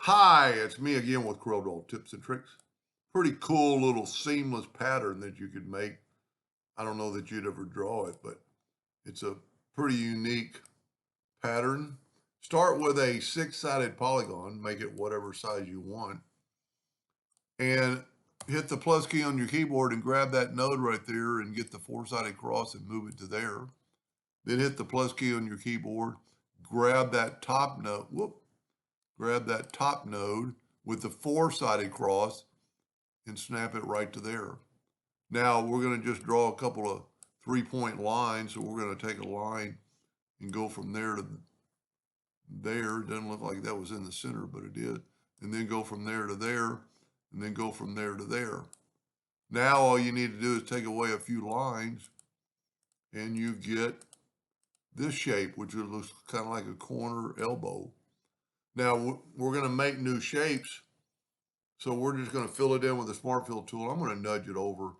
Hi, it's me again with Corel tips and tricks. Pretty cool little seamless pattern that you could make. I don't know that you'd ever draw it, but it's a pretty unique pattern. Start with a six-sided polygon, make it whatever size you want, and hit the plus key on your keyboard and grab that node right there and get the four-sided cross and move it to there. Then hit the plus key on your keyboard, grab that top node, grab that top node with the four-sided cross and snap it right to there. Now we're going to just draw a couple of 3-point lines. So we're going to take a line and go from there to there. It doesn't look like that was in the center, but it is. And then go from there to there, and then go from there to there. Now all you need to do is take away a few lines, and you get this shape, which looks kind of like a corner elbow. Now we're going to make new shapes. So we're just going to fill it in with the Smart Fill tool. I'm going to nudge it over.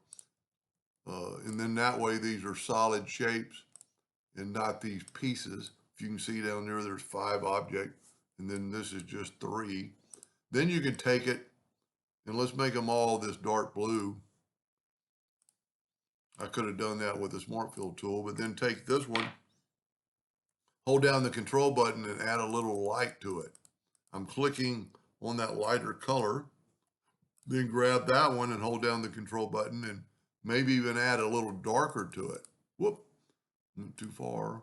And then that way these are solid shapes and not these pieces. If you can see down there, there's 5 objects, and then this is just 3. Then you can take it, and let's make them all this dark blue. I could have done that with the Smart Fill tool, but then take this one, hold down the control button and add a little light to it. I'm clicking on that lighter color, then grab that one and hold down the control button and maybe even add a little darker to it. Whoop, not too far.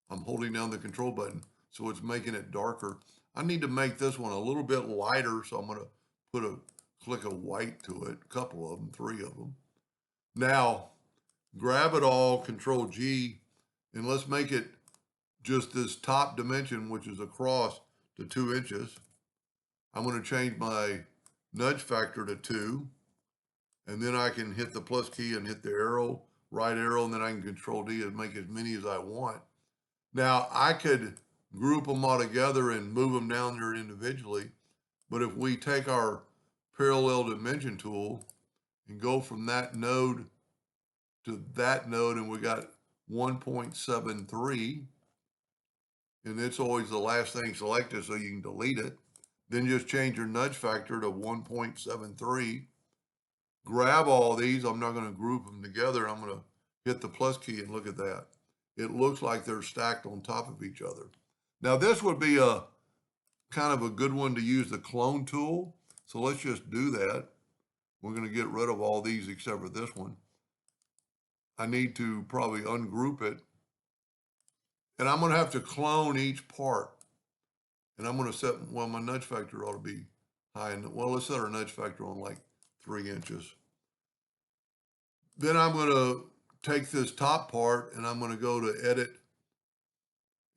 I'm holding down the control button, so it's making it darker. I need to make this one a little bit lighter, so I'm going to put a click of white to it, a couple of them, 3 of them. Now, grab it all, Control G, and let's make it just this top dimension, which is across to 2 inches. I'm going to change my nudge factor to 2, and then I can hit the plus key and hit the arrow, right arrow, and then I can Control D and make as many as I want. Now, I could group them all together and move them down there individually, but if we take our parallel dimension tool and go from that node to that node, and we got 1.73, and it's always the last thing selected so you can delete it, then just change your nudge factor to 1.73. Grab all these. I'm not going to group them together. I'm going to hit the plus key and look at that. It looks like they're stacked on top of each other. Now this would be a kind of a good one to use the clone tool. So let's just do that. We're going to get rid of all these except for this one. I need to probably ungroup it. And I'm going to have to clone each part. And I'm going to set, well, my nudge factor ought to be high. Well, let's set our nudge factor on like 3 inches. Then I'm going to take this top part and I'm going to go to edit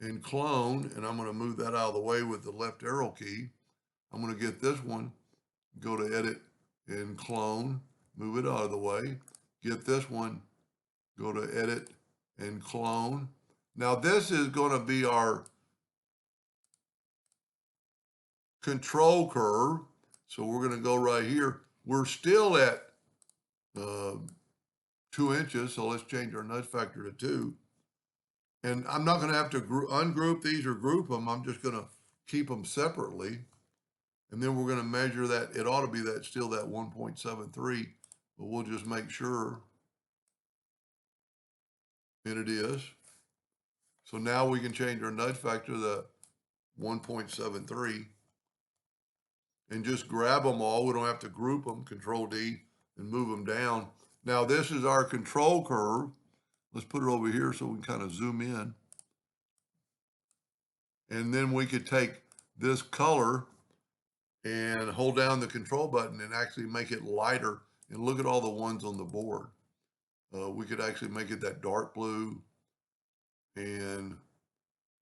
and clone, and I'm going to move that out of the way with the left arrow key. I'm going to get this one, go to edit and clone, move it out of the way. Get this one, go to edit and clone. Now this is going to be our control curve. So we're going to go right here. We're still at 2 inches. So let's change our nudge factor to 2. And I'm not going to have to ungroup these or group them. I'm just going to keep them separately. And then we're going to measure that. It ought to be that still that 1.73, but we'll just make sure. And it is. So now we can change our nudge factor to 1.73 and just grab them all. We don't have to group them, Control D, and move them down. Now this is our control curve. Let's put it over here so we can kind of zoom in. And then we could take this color and hold down the control button and actually make it lighter. And look at all the ones on the board. We could actually make it that dark blue and,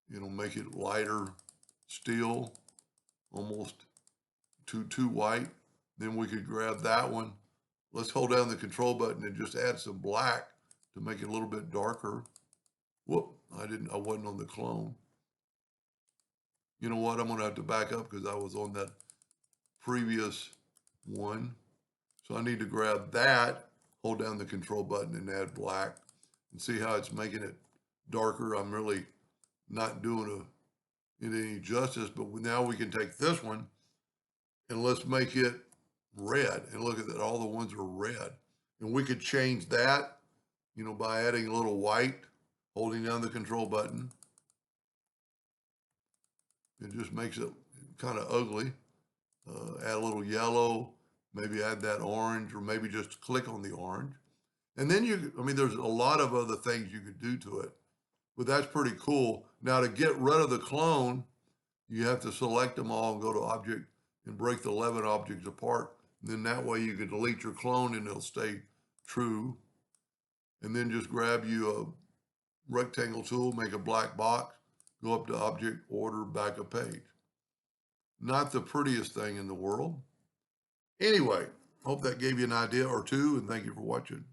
make it lighter still, almost too white. Then we could grab that one. Let's hold down the control button and just add some black to make it a little bit darker. Whoop, I wasn't on the clone. You know what? I'm going to have to back up because I was on that previous one. So I need to grab that, hold down the control button and add black and see how it's making it darker. I'm really not doing it any justice, but now we can take this one and let's make it red. And look at that, all the ones are red. And we could change that, you know, by adding a little white, holding down the control button. It just makes it kind of ugly. Add a little yellow, maybe add that orange, or maybe just click on the orange. And then I mean, there's a lot of other things you could do to it, but that's pretty cool. Now to get rid of the clone, you have to select them all and go to object and break the 11 objects apart. And then that way you can delete your clone and it'll stay true. And then just grab you a rectangle tool, make a black box, go up to object, order, backup page. Not the prettiest thing in the world. Anyway, hope that gave you an idea or two, and thank you for watching.